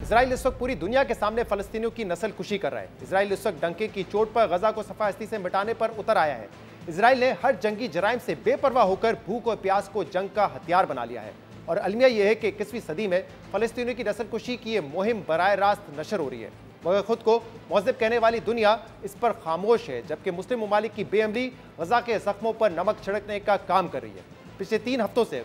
Israel इस वक्त पूरी दुनिया के सामने फलस्तीनियों की नस्लकुशी कर रहा है। इजराइल इस वक्त डंके की चोट पर गजा को सफा हस्ती से मिटाने पर उतर आया है। इजराइल ने हर जंगी जराइम से बेपरवाह होकर भूख और प्यास को जंग का हथियार बना लिया है। और अलमिया यह है कि 21वीं सदी में फलस्तीनियों की नस्लकुशी की यह मुहिम बराह रास्त नशर हो रही है, मगर खुद को महज़ब कहने वाली दुनिया इस पर खामोश है, जबकि मुस्लिम ममालिक की बेअमली गजा के जख्मों पर नमक छिड़कने का काम कर रही है। पिछले 3 हफ्तों से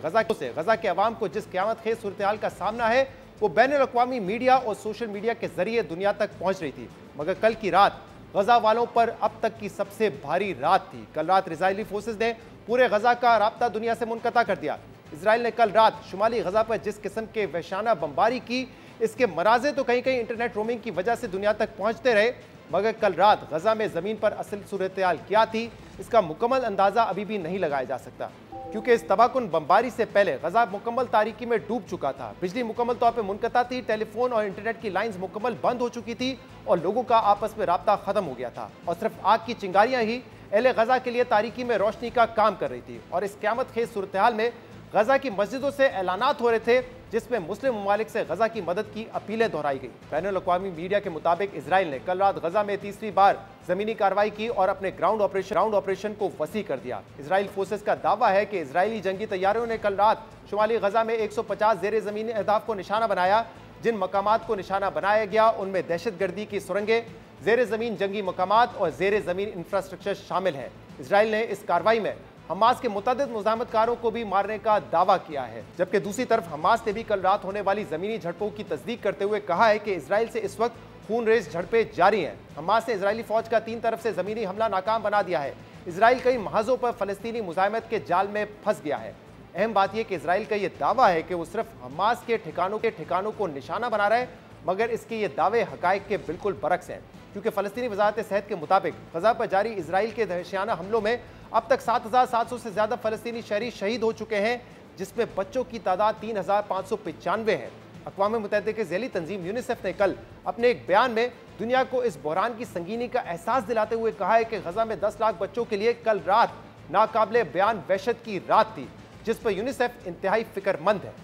गजा के अवाम को जिस क़यामत खेज़ सूरत हाल का सामना है वो बैनुल-अक़वामी मीडिया और सोशल मीडिया के जरिए दुनिया तक पहुंच रही थी, मगर कल की रात गजा वालों पर अब तक की सबसे भारी रात थी। कल रात इजरायली फोर्सेस ने पूरे गजा का राब्ता दुनिया से मुनक़ता कर दिया। इजराइल ने कल रात शुमाली गजा पर जिस किस्म के वहशाना बमबारी की, इसके मराजे तो कहीं कहीं इंटरनेट रोमिंग की वजह से दुनिया तक पहुंचते रहे, मगर कल रात गजा में ज़मीन पर असल सूरत हाल क्या थी इसका मुकम्मल अंदाज़ा अभी भी नहीं लगाया जा सकता, क्योंकि इस तबाहकुन बमबारी से पहले गजा मुकम्मल तारीकी में डूब चुका था। बिजली मुकम्मल तौर पर मुनक़ता थी, टेलीफोन और इंटरनेट की लाइन्स मुकम्मल बंद हो चुकी थी और लोगों का आपस में राब्ता ख़त्म हो गया था और सिर्फ आग की चिंगारियाँ ही अहले गजा के लिए तारीकी में रोशनी का काम कर रही थी। और इस क़यामत खेज़ सूरत हाल में गजा की मस्जिदों से ऐलानात हो रहे थे जिसमें मुस्लिम ममालिक से गजा की मदद की अपीलें दोहराई गई। बैनुल-अक़वामी मीडिया के मुताबिक इजराइल ने कल रात गजा में तीसरी बार जमीनी कार्रवाई की और अपने ग्राउंड ऑपरेशन को वसी कर दिया। इजराइल फोर्सेस का दावा है कि इजरायली जंगी तैयारियों ने कल रात शुमाली गजा में 150 ज़ेर ज़मीनी अहदाफ को निशाना बनाया। जिन मकामात को निशाना बनाया गया उनमें दहशतगर्दी की सुरंगें, ज़ेर ज़मीन जंगी मकामात और ज़ेर ज़मीन इंफ्रास्ट्रक्चर शामिल है। इजराइल ने इस कार्रवाई में हमास के मुतअद्दिद मुज़ाहमतकारों को भी मारने का दावा किया है, जबकि दूसरी तरफ हमास ने भी कल रात होने वाली ज़मीनी झड़पों की तस्दीक करते हुए कहा है कि इजराइल से इस वक्त खूनरेज़ झड़पें जारी हैं। हमास ने इजरायली फ़ौज का 3 तरफ से ज़मीनी हमला नाकाम बना दिया है। इजराइल कई महाज़ों पर फ़लस्तीनी मुज़ाहमत के जाल में फंस गया है। अहम बात यह कि इजराइल का यह दावा है कि वो सिर्फ हमास के ठिकानों को निशाना बना रहा है, मगर इसके ये दावे हक़ाइक़ के बिल्कुल बरक्स हैं, क्योंकि फ़लस्तीनी वज़ारत सेहत के मुताबिक गजा पर जारी इजराइल के दहशताना हमलों में अब तक 7,700 से ज़्यादा फ़लस्तीनी शहरी शहीद हो चुके हैं, जिसमें बच्चों की तादाद 3,595 है। अक़वाम मुत्तहिदा के ज़ैली तंजीम यूनिसेफ ने कल अपने एक बयान में दुनिया को इस बहरान की संगीनी का एहसास दिलाते हुए कहा है कि गजा में 10 लाख बच्चों के लिए कल रात नाकाबिले बयान वहशत की रात थी, जिस पर यूनिसेफ इंतहाई फ़िक्रमंद है।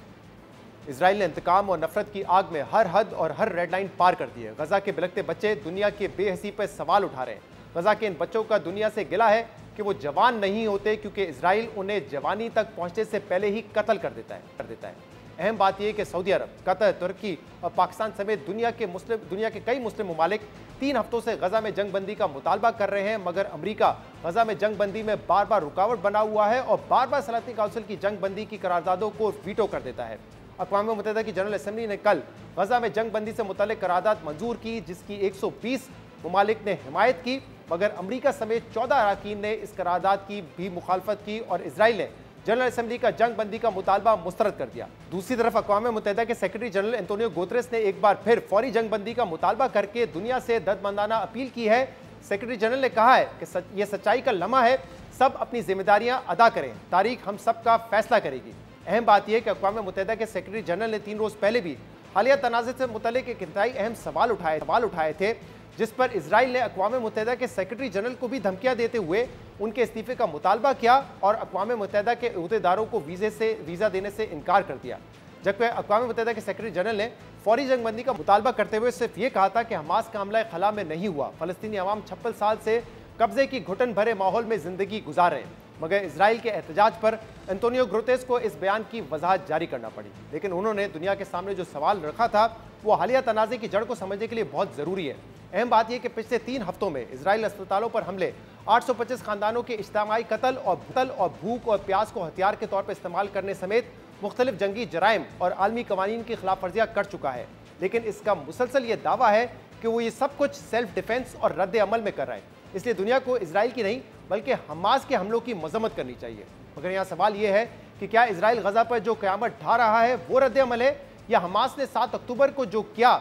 इजराइल ने इंतकाम और नफरत की आग में हर हद और हर रेड लाइन पार कर दी है। गजा के बिलखते बच्चे दुनिया के बेहसी पर सवाल उठा रहे हैं। गजा के इन बच्चों का दुनिया से गिला है कि वो जवान नहीं होते, क्योंकि इजराइल उन्हें जवानी तक पहुंचने से पहले ही कत्ल कर देता है। अहम बात यह कि सऊदी अरब, कतर, तुर्की और पाकिस्तान समेत दुनिया के कई मुस्लिम ममालिक 3 हफ्तों से गजा में जंग बंदी का मुतालबा कर रहे हैं, मगर अमरीका गजा में जंग बंदी में बार बार रुकावट बना हुआ है और बार बार सलामती काउंसिल की जंग बंदी की करारदादों को वीटो कर देता है। अक़वाम मुत्तहिदा की जनरल असम्बली ने कल गजा में जंग बंदी से मुतालिक करारदाद मंजूर की, जिसकी 120 ममालिक ने हिमायत की, मगर अमरीका समेत 14 अरकान ने इस करारदाद की भी मुखालफत की और इजराइल ने जनरल असम्बली का जंग बंदी का मुतालबा मुस्तरद कर दिया। दूसरी तरफ अक़वाम मुत्तहिदा के सेक्रेटरी जनरल एंटोनियो गुतेरेस ने एक बार फिर फौरी जंग बंदी का मुतालबा करके दुनिया से दर्दमंदाना अपील की है। सेक्रेटरी जनरल ने कहा है कि यह सच्चाई का लम्हा है, सब अपनी जिम्मेदारियां अदा करें, तारीख हम सब का फैसला करेगी। अहम बात यह कि अक़वाम मुत्तहिदा के सेक्रेटरी जनरल ने 3 रोज़ पहले भी हालिया तनाज़े से मुतल्लिक़ एक इंतहाई अहम सवाल उठाए थे, जिस पर इजराइल ने अक़वाम मुत्तहिदा के सेक्रेटरी जनरल को भी धमकियां देते हुए उनके इस्तीफे का मुतालबा किया और अक़वाम मुत्तहिदा के अहदेदारों को वीज़ा देने से इनकार कर दिया। जबकि अक़वाम मुत्तहिदा के सेक्रेटरी जनरल ने फौरी जंगबंदी का मुतालबा करते हुए सिर्फ ये कहा था कि हमास का हमला खला में नहीं हुआ, फ़लस्तीनी अवाम 56 साल से कब्जे की घुटन भरे माहौल में ज़िंदगी गुजार रहे हैं। मगर इजराइल के एहतजाज पर एंटोनियो गुतेरेस को इस बयान की वजाहत जारी करना पड़ी, लेकिन उन्होंने दुनिया के सामने जो सवाल रखा था वो हालिया तनाज़े की जड़ को समझने के लिए बहुत ज़रूरी है। अहम बात यह कि पिछले 3 हफ्तों में इजराइल अस्पतालों पर हमले, 825 खानदानों के इज्तिमाई कत्ल और भूख और प्यास को हथियार के तौर पर इस्तेमाल करने समेत मुख्तलिफ जंगी जराइम और आलमी कवानीन की खिलाफ वर्जियाँ कर चुका है। लेकिन इसका मुसलसल ये दावा है कि वो ये सब कुछ सेल्फ डिफेंस और रद्द अमल में कर रहा है, इसलिए दुनिया को इजराइल की नहीं बल्कि हमास के हमलों की मजम्मत करनी चाहिए। मगर यहाँ सवाल ये है कि क्या इजराइल गजा पर जो क़यामत ढा रहा है वो रद्द अमल है, या हमास ने 7 अक्टूबर को जो किया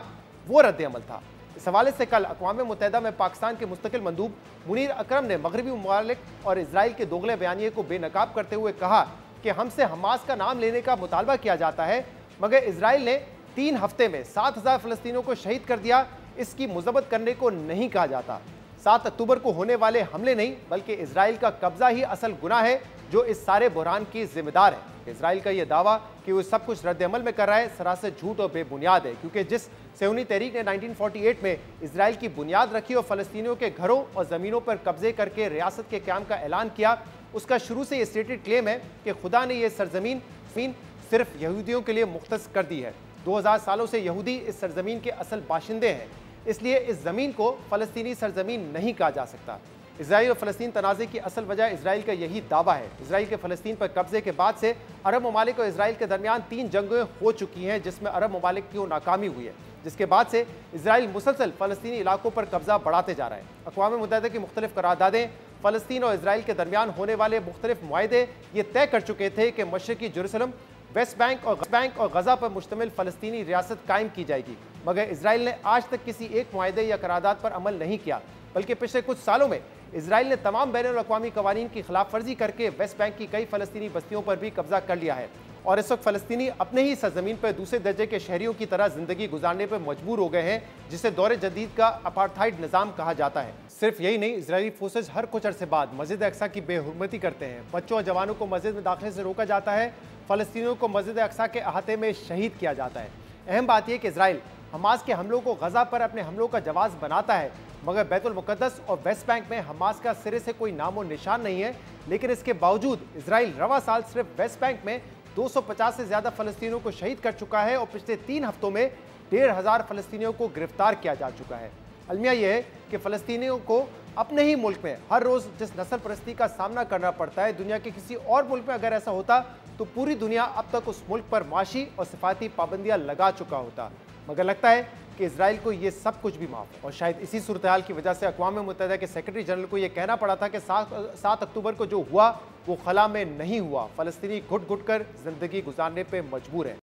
वो रद्द अमल था? इस हवाले से कल अक़वाम मुत्तहिदा में पाकिस्तान के मुस्तकिल मंदूब मुनीर अकरम ने मगरबी ममालिक और इजराइल के दोगले बयानिए को बेनकाब करते हुए कहा कि हमसे हमास का नाम लेने का मुतालबा किया जाता है, मगर इजराइल ने 3 हफ्ते में 7,000 फ़लस्तीनियों को शहीद कर दिया, इसकी मजम्मत करने को नहीं कहा जाता। 7 अक्टूबर को होने वाले हमले नहीं बल्कि इजराइल का कब्जा ही असल गुनाह है जो इस सारे बुहरान की जिम्मेदार है। इजराइल का यह दावा कि वो सब कुछ रद्द-ए-अमल में कर रहा है सरासर झूठ और बेबुनियाद है, क्योंकि जिस सेहूनी तहरीक ने 1948 में इजराइल की बुनियाद रखी और फलस्तीनियों के घरों और ज़मीनों पर कब्जे करके रियासत के क़याम का ऐलान किया, उसका शुरू से ये स्टेटेड क्लेम है कि खुदा ने यह सरजमीन सिर्फ यहूदियों के लिए मुख्तस कर दी है। 2000 सालों से यहूदी इस सरजमीन के असल बाशिंदे हैं, इसलिए इस ज़मीन को फ़लस्तीनी सरजमीन नहीं कहा जा सकता। इजराइल और फ़लस्तीन तनाज़े की असल वजह इजराइल का यही दावा है। इजराइल के फ़लस्तीन पर कब्जे के बाद से अरब ममालिक और इजराइल के दरमियान 3 जंगें हो चुकी हैं, जिसमें अरब ममालिक की नाकामी हुई है, जिसके बाद से इजराइल मुसलसल फ़लस्तीनी इलाकों पर कब्जा बढ़ाते जा रहा है। अक़वाम मुत्तहिदा की मुख्तलिफ करारदादें फ़लस्तीन और इजराइल के दरमियान होने वाले मुख्तलिफ मुआहदे ये तय कर चुके थे कि मशरक़ी जेरूसलम, वेस्ट बैंक और गजा पर मुश्तमिल फ़लस्तीनी रियासत कायम की जाएगी, मगर इजराइल ने आज तक किसी एक मुआहदे या करारदाद पर अमल नहीं किया, बल्कि पिछले कुछ सालों में इजराइल ने तमाम बैनुल-अक़वामी कवानीन की खिलाफ वर्जी करके वेस्ट बैंक की कई फ़लस्तीनी बस्तियों पर भी कब्जा कर लिया है और इस वक्त फ़लस्तीनी अपने ही सरजमीन पर दूसरे दर्जे के शहरियों की तरह जिंदगी गुजारने पर मजबूर हो गए हैं, जिसे दौरे जदीद का अपार्थाइड निज़ाम कहा जाता है। सिर्फ यही नहीं, इजरायली फोर्सेज हर कुछ अरसे बाद मस्जिद अक्सा की बेहुरमती करते हैं, बच्चों और जवानों को मस्जिद में दाखिले से रोका जाता है, फ़लस्तीनियों को मस्जिद अक्सा के अहाते में शहीद किया जाता है। अहम बात यह कि इजराइल हमास के हमलों को गजा पर अपने हमलों का जवाब बनाता है, मगर बैतुल मुक़द्दस और वेस्ट बैंक में हमास का सिरे से कोई नामो निशान नहीं है। लेकिन इसके बावजूद इजराइल रवा साल सिर्फ वेस्ट बैंक में 250 से ज़्यादा फ़लस्तीनियों को शहीद कर चुका है और पिछले 3 हफ्तों में 1500 फ़लस्तीनियों को गिरफ्तार किया जा चुका है। अलमिया यह है कि फ़लस्तीनियों को अपने ही मुल्क में हर रोज़ जिस नस्ल परस्ती का सामना करना पड़ता है, दुनिया के किसी और मुल्क में अगर ऐसा होता तो पूरी दुनिया अब तक उस मुल्क पर माशी और सिफाती पाबंदियाँ लगा चुका होता, मगर लगता है कि इजराइल को ये सब कुछ भी माफ है। और शायद इसी सूरत हाल की वजह से अक़वाम मुत्तहिदा के सेक्रेटरी जनरल को यह कहना पड़ा था कि 7 अक्टूबर को जो हुआ वो खला में नहीं हुआ, फ़लस्तीनी घुट घुट कर जिंदगी गुजारने पर मजबूर है।